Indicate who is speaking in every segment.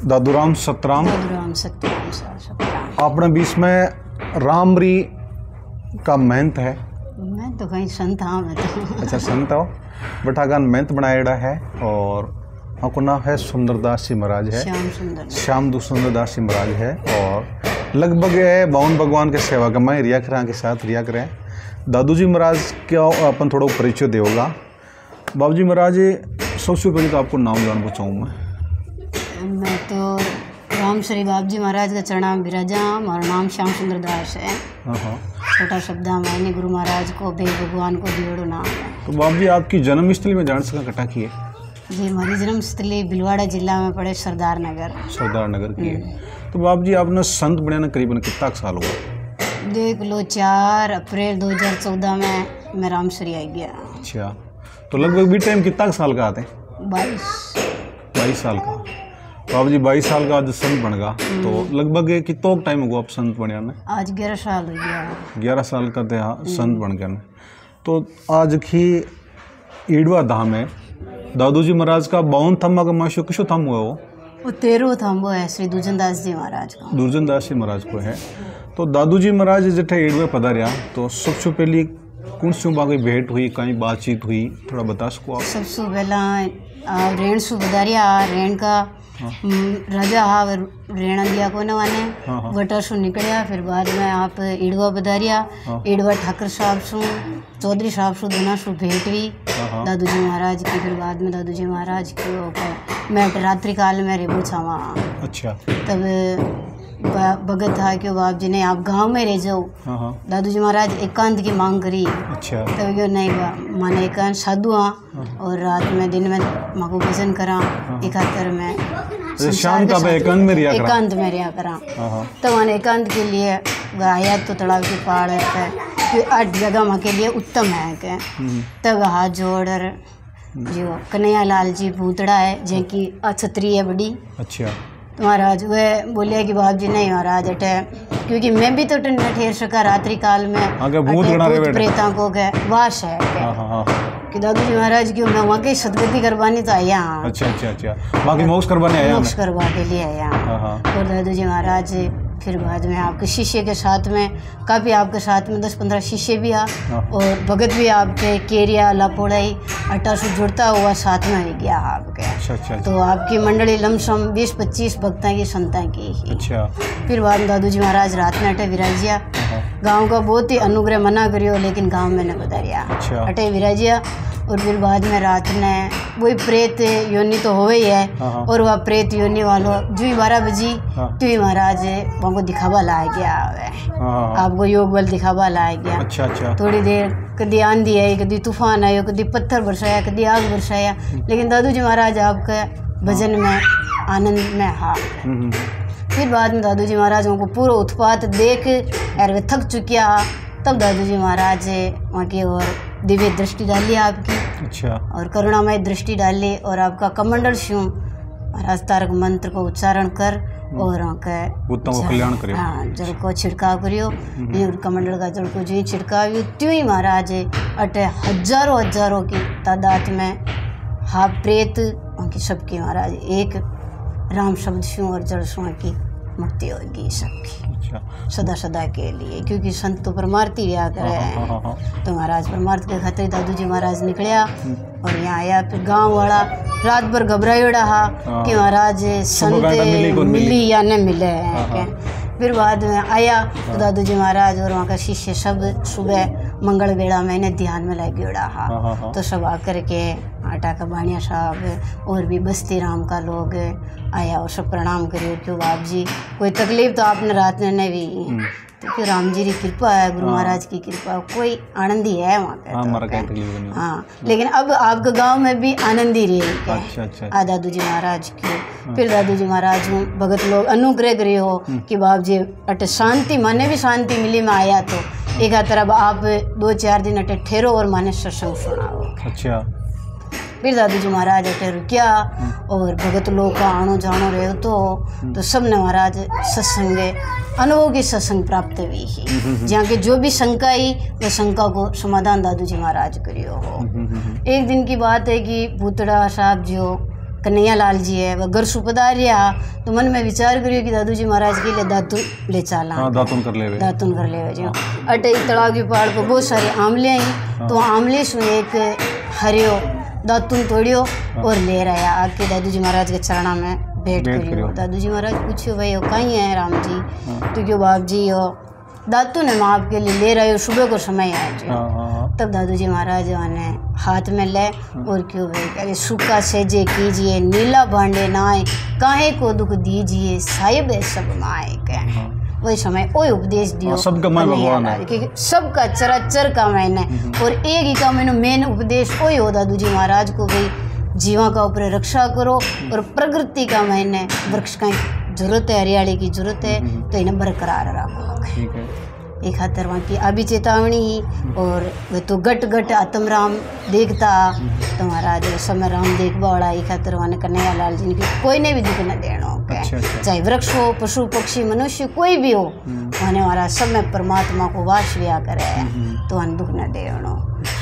Speaker 1: दादूराम सतराम अपने बीच में रामरी का महंत है।
Speaker 2: मैं तो कहीं संत हाँ मैं तो।
Speaker 1: अच्छा संत हो बठागान महंत बनाएड़ा है और आपको नाम है सुंदरदास जी महाराज है, श्याम सुंदरदास जी महाराज है और लगभग है बावन भगवान के सेवा का मैं रिया करा के साथ रिया करें। दादू जी महाराज क्या अपन थोड़ा परिचय देगा। बाबू जी महाराज सबसे पहले तो आपको नाम जानना चाहूँ
Speaker 2: मैं तो राम श्री बाबू जी महाराज का चरणाम विराजा। हमारा नाम श्याम सुंदर दास है। छोटा शब्द मैंने गुरु महाराज को बे भगवान को दियोड़ो नाम है।
Speaker 1: तो बाबू जी आपकी जन्मस्थली में जान सका कटा की है
Speaker 2: जी। हमारी जन्मस्थली भिलवाड़ा जिला में पड़े सरदार नगर की है। तो बाबू जी आपने संत बने करीबन कितना साल हुआ? देख लो 4 अप्रैल 2014 में मैं रामश्री आई गया।
Speaker 1: अच्छा तो लगभग भी टाइम कितना साल का आते? 22 साल का। बाबू जी 22 साल का आज संत बन गया तो लगभग कितना टाइम हुआ आप संत बने में?
Speaker 2: आज 11 साल हो गया।
Speaker 1: 11 साल का थे संत बन गया। तो आज की ईडवा धाम है दादू जी महाराज का 52 थम्मा का माशो किशो थम हुआ वो
Speaker 2: 13 थम्बो है श्री दुर्जनदास जी महाराज का।
Speaker 1: दुर्जनदास जी महाराज को है। तो दादू जी महाराज जठे ईडवे पधारिया तो सबसे पहली कौन सी बाकी भेंट हुई कहीं बातचीत हुई थोड़ा बता सको आप? सबसे
Speaker 2: पहला रेण सु पधारिया रेण का राजा हा रेणा दिया को नवाने वटर सु निकलिया। फिर बाद में आप ईडवा पधारिया। ईडवा ठाकर साहब सु चौधरी साहब सु दोनों सु भेंट हुई दादू जी महाराज की। फिर बाद में दादू जी महाराज को मैं रात्रि काल में रेबू छावा। अच्छा तब भगत था कि बाप जी ने आप गांव में रह जाओ। दादू जी महाराज एकांत की मांग करी। अच्छा तब यो नहीं माने एकांत साधु हाँ और रात में दिन में माँ को भजन करा। 71 में
Speaker 1: शाम का एकांत में
Speaker 2: रिया करा। तब मैंने एकांत के लिए गाया तो तालाब के पहाड़ है 8 जगह माँ के लिए उत्तम है के। तब हाथ जोड़ जो कन्हैया लाल जी भूतड़ा है जिनकी क्षत्रिय है बड़ी। अच्छा तो महाराज वह बोले कि बाप जी नहीं महाराज अटे क्योंकि मैं भी तो ठेर सका रात्रि काल में भूत प्रेता को के वास है कि दादू जी महाराज की मैं वहाँ की सदगति करवानी तो आया।
Speaker 1: अच्छा बाकी मोक्ष करवाने आया,
Speaker 2: मोक्ष करवा के लिए आया। और दादू जी महाराज फिर बाद में आपके शिष्य के साथ में काफ़ी आपके साथ में 10-15 शिष्य भी आ और भगत भी आपके केरिया लापोड़ाई अट्टा से जुड़ता हुआ साथ में हो गया आपके। अच्छा। तो आपकी मंडली लमसम 20-25 भक्ता की संता की। अच्छा फिर बाद में दादू जी महाराज रात में अटे विराजिया। गांव का बहुत ही अनुग्रह मना करियो लेकिन गांव में न बधारिया। अटे विराजिया और फिर बाद में रात ने वही प्रेत योनि तो हो ही है और वह प्रेत योनि वालों जो 12 बजी तो ही महाराज वहाँ को दिखावा लाया गया आपको योग बल दिखावा लाया गया। अच्छा थोड़ी देर कभी आंधी आई कभी तूफान आयो कभी पत्थर बरसाया कभी आग बरसाया लेकिन दादू जी महाराज आपके भजन में आनंद में हा। फिर बाद में दादू जी महाराज को पूरा उत्पात देख यार वे थक चुकिया तब दादू जी महाराज वहाँ की और दिव्य दृष्टि डाली आपकी। अच्छा और करुणामय दृष्टि डाली और आपका कमंडल शिव महाराज तारक मंत्र को उच्चारण कर और कल्याण करियो। हाँ जल को छिड़काव करियो कमंडल का जल को जो छिड़काव त्यों ही महाराज अटे हजारों की तादाद में हा प्रेत उनकी सबकी महाराज एक राम शब्द शिव और जल सुहा की मुक्ति होगी सबकी। अच्छा सदा के लिए क्योंकि संत तो परमार्थी रहा करे तो महाराज परमार्थ के खातिर दादू जी महाराज निकलिया और यहाँ आया। फिर गांव वाला रात भर घबरायोड़ा हा कि महाराज संत मिली या न मिले फिर बाद में आया तो दादू जी महाराज और वहाँ का शिष्य सब सुबह मंगल बेड़ा में इन्हें ध्यान में लग गया। तो सब आकर के आटा का बाणिया साहब और भी बस्ती राम का लोग आया और सब प्रणाम करियो क्यों बाप जी कोई तकलीफ तो आपने रात में नहीं हुई तो क्यों राम जी की कृपा है गुरु महाराज की कृपा कोई आनंद ही है वहाँ का। हाँ लेकिन अब आपके गांव में भी आनंद ही रहे दादू जी महाराज की। फिर दादू जी महाराज भगत लोग अनुग्रह करे हो कि बाप जी अटे शांति माने भी शांति मिली में आया तो एक तरफ आप 2-4 दिन अटे ठहरो और माने सत्संग सुनाओ। अच्छा फिर दादू जी महाराज अटे रुकिया और भगत लोग का आनो जानो रहे तो सबने महाराज सत्संग अनुभव की सत्संग प्राप्त हुई है जहाँ के जो भी शंका आई वो शंका को समाधान दादू जी महाराज करियो हो। एक दिन की बात है कि भूतड़ा साहब जो कन्हैया लाल जी है वह घर सुपधारिया तो मन में विचार करियो कि दादू जी महाराज के लिए दातुन ले चाला
Speaker 1: दातुन कर ले
Speaker 2: जो अटे तलाव की पहाड़ पर बहुत सारे आमले आई तो आमले से एक हरियो दातुन तोड़ियो और ले रहा आके दादू जी महाराज के चरणा में भेंट करियो। दादू जी महाराज पूछियो भाई वो कहीं है राम जी तो क्यों बाप जी हो दातुन है मैं आपके लिए ले रहे हो सुबह को समय है जो तब दादू जी महाराज ने हाथ में ले और क्यों भाई अरे सूखा सेजे कीजिए नीला भांडे नाए काहे को दुख दीजिए साहिब सब माए कह वही समय वही उपदेश दियो
Speaker 1: सबका मन भगवान है
Speaker 2: क्योंकि सबका चराचर का मैंने और एक ही का मैंने मेन उपदेश वही हो दादू जी महाराज को भाई जीवा का ऊपर रक्षा करो और प्रकृति का मैंने वृक्ष का जरूरत है हरियाली की जरूरत है तो इन्हें बरकरार रखो एक खातर वहाँ की अभी चेतावनी और वे तो गट गट आत्मराम देखता तो महाराज समय राम देखवा वाला एक खातर वहाँ कन्हैया लाल जी की कोई ने भी दुख न देना
Speaker 1: अच्छा।
Speaker 2: चाहे वृक्ष हो पशु पक्षी मनुष्य कोई भी हो वहाँ महाराज सब में परमात्मा को वास लिया करे तो वहाँ दुख न देना।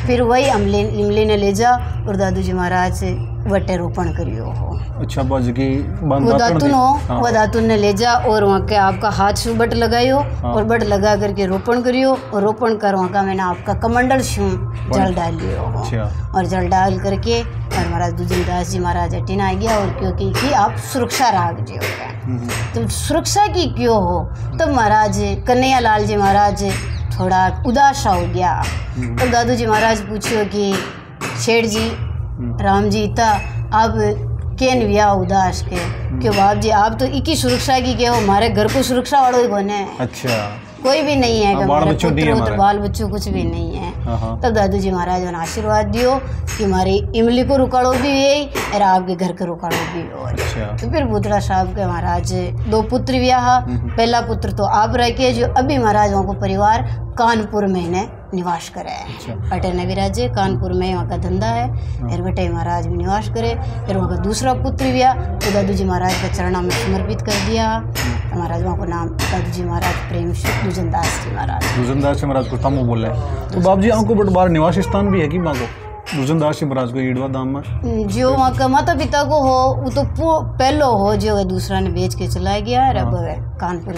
Speaker 2: फिर वही इमली ने ले जा और दादू जी महाराज वटे रोपण करियो हो।
Speaker 1: अच्छा बाजी की
Speaker 2: वो दातुन हो वो दातुन ने ले जा और वहाँ के आपका हाथ से बट लगायो और बट लगा करके रोपण करियो और रोपण कर वहाँ का मैंने आपका कमंडल शू जल डाल लियो हो और जल डाल करके और महाराज दुजनदास जी महाराज हटीन आ गया और क्योंकि कि आप सुरक्षा राग जी हो तो सुरक्षा की क्यों हो तब महाराज कन्हैया लाल जी महाराज थोड़ा उदास हो गया तब दादू जी महाराज पूछियो कि शेठ जी राम जी था आप केन विया उदास के क्यों बाप जी आप तो इकी सुरक्षा की के हो हमारे घर को सुरक्षा वालों ही कौन है अच्छा कोई भी नहीं है हमारे बाल बच्चों कुछ भी नहीं है। तब दादू जी महाराज ने आशीर्वाद दियो कि हमारी इमली को रुकाड़ो भी यही और आपके घर के रुकाड़ो भी और तो फिर बुधड़ा साहब के महाराज 2 पुत्र ब्याह पहला पुत्र तो आप रह के जो अभी महाराज वहाँ को परिवार कानपुर में ने निवास करे है अटे ने विराजे कानपुर में वहाँ का धंधा है और बटे महाराज भी निवास करे फिर वहाँ का दूसरा पुत्र भी तो दादू जी महाराज का चरणा में समर्पित कर दिया। महाराज वहाँ को नाम दादू जी महाराज प्रेम दुजनदास जी महाराज
Speaker 1: को तमो बोले तो बाप जी आपको बट बार निवास स्थान भी है कि वहाँ को दुजनदास जी महाराज को ईडवा दाम में
Speaker 2: जो वहाँ का माता पिता को हो वो तो पहलो हो जो है दूसरा ने बेच के चला गया और अब कानपुर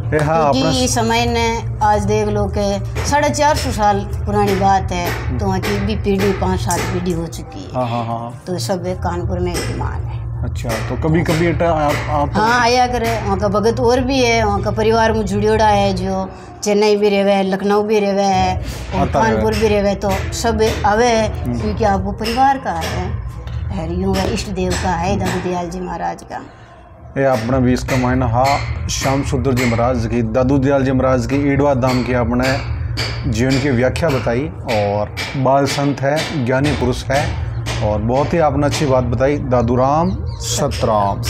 Speaker 2: क्योंकि समय ने आज देख लो के 450 साल पुरानी बात है तो वहाँ की भी पीढ़ी 5-7 पीढ़ी हो चुकी है तो सब कानपुर में विद्यमान है।
Speaker 1: अच्छा तो कभी कभी
Speaker 2: हाँ आया करे वहाँ का भगत और भी है वहाँ का परिवार में जुड़ियोड़ा है जो चेन्नई भी रहे है लखनऊ भी रहे है और कानपुर भी रहे तो सब आवे क्योंकि आपको परिवार का है यूँ इष्ट देव का है दादू दयाल जी महाराज का
Speaker 1: ये अपने भी इसका मायना हा श्याम सुंदर जी महाराज की दादू दयाल जी महाराज की ईडवा धाम की अपने जीवन की व्याख्या बताई और बाल संत है ज्ञानी पुरुष है और बहुत ही आपने अच्छी बात बताई दादू राम सतराम।